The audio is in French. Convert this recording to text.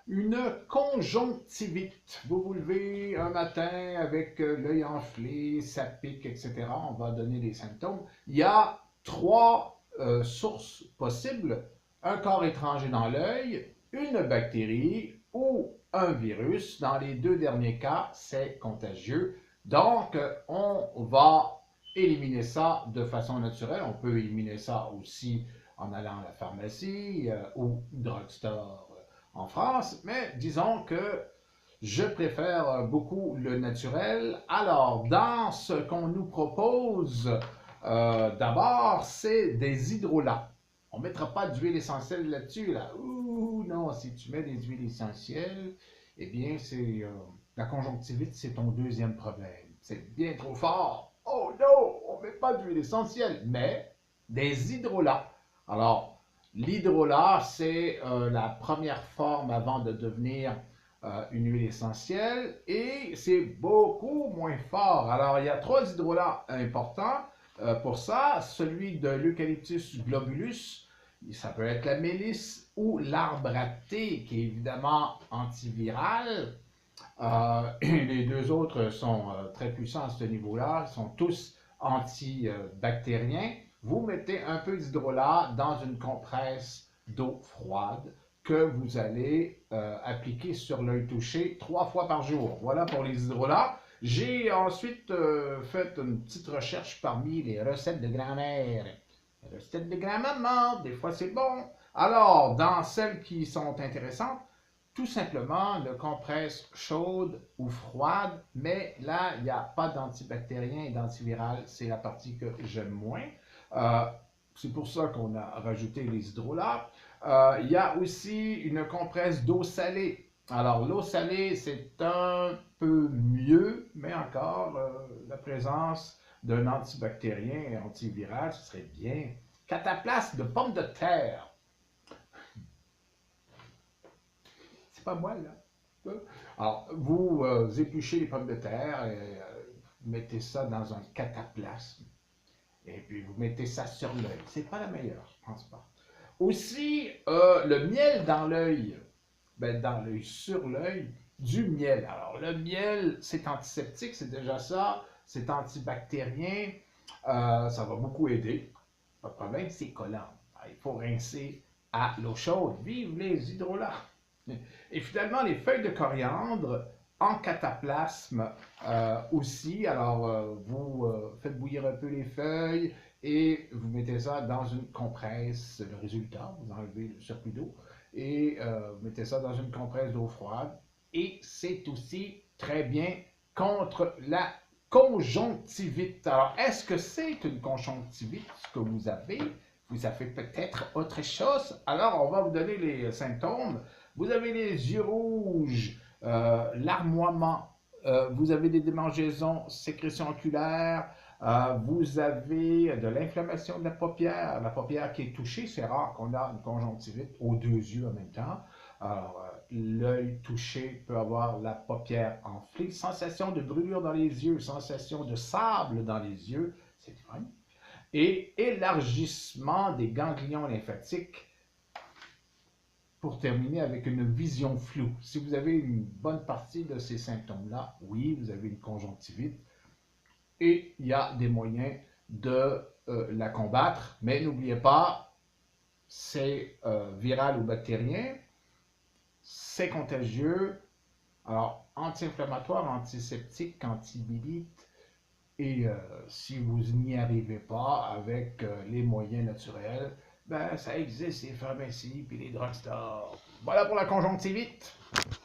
Une conjonctivite. Vous vous levez un matin avec l'œil enflé, ça pique, etc. On va donner des symptômes. Il y a trois sources possibles. Un corps étranger dans l'œil, une bactérie ou un virus. Dans les deux derniers cas, c'est contagieux. Donc, on va éliminer ça de façon naturelle. On peut éliminer ça aussi en allant à la pharmacie ou drugstore en France, mais disons que je préfère beaucoup le naturel. Alors, dans ce qu'on nous propose, d'abord, c'est des hydrolats. On ne mettra pas d'huile essentielle là-dessus, là. Ouh, non, si tu mets des huiles essentielles, eh bien, c'est la conjonctivite, c'est ton deuxième problème. C'est bien trop fort. Oh non, on ne met pas d'huile essentielle, mais des hydrolats. Alors, l'hydrolat, c'est la première forme avant de devenir une huile essentielle et c'est beaucoup moins fort. Alors, il y a trois hydrolats importants pour ça. Celui de l'Eucalyptus globulus, ça peut être la mélisse ou l'arbre à thé qui est évidemment antiviral. Les deux autres sont très puissants à ce niveau-là, ils sont tous antibactériens. Vous mettez un peu d'hydrolat dans une compresse d'eau froide que vous allez appliquer sur l'œil touché 3 fois par jour. Voilà pour les hydrolats. J'ai ensuite fait une petite recherche parmi les recettes de grand-mère. Les recettes de grand-maman, des fois c'est bon. Alors, dans celles qui sont intéressantes, tout simplement une compresse chaude ou froide, mais là, il n'y a pas d'antibactérien et d'antiviral. C'est la partie que j'aime moins. Euh, c'est pour ça qu'on a rajouté les hydrolats. Il y a aussi une compresse d'eau salée. Alors, l'eau salée, c'est un peu mieux, mais encore, la présence d'un antibactérien et antiviral, ce serait bien. Cataplasme de pommes de terre. C'est pas moi, là. Alors, vous épluchez les pommes de terre et vous mettez ça dans un cataplasme. Et puis, vous mettez ça sur l'œil. C'est pas la meilleure, je pense pas. Aussi, le miel dans l'œil. Ben, dans l'œil, sur l'œil, du miel. Alors, le miel, c'est antiseptique, c'est déjà ça. C'est antibactérien. Ça va beaucoup aider. Pas de problème, c'est collant. Il faut rincer à l'eau chaude. Vive les hydrolats! Et finalement, les feuilles de coriandre en cataplasme aussi. Alors, vous faites bouillir un peu les feuilles et vous mettez ça dans une compresse. Le résultat, vous enlevez le surplus d'eau et vous mettez ça dans une compresse d'eau froide. Et c'est aussi très bien contre la conjonctivite. Alors, est-ce que c'est une conjonctivite ce que vous avez? Vous avez peut-être autre chose. Alors, on va vous donner les symptômes. Vous avez les yeux rouges, larmoiement, vous avez des démangeaisons, sécrétions oculaires, vous avez de l'inflammation de la paupière qui est touchée. C'est rare qu'on a une conjonctivite aux deux yeux en même temps. Alors, l'œil touché peut avoir la paupière enflée, sensation de brûlure dans les yeux, sensation de sable dans les yeux, c'est fun. Et élargissement des ganglions lymphatiques pour terminer avec une vision floue. Si vous avez une bonne partie de ces symptômes-là, oui, vous avez une conjonctivite et il y a des moyens de la combattre. Mais n'oubliez pas, c'est viral ou bactérien, c'est contagieux. Alors, anti-inflammatoire, antiseptique, antibilite. Et si vous n'y arrivez pas avec les moyens naturels, ben ça existe les pharmacies puis les drugstores. Voilà pour la conjonctivite.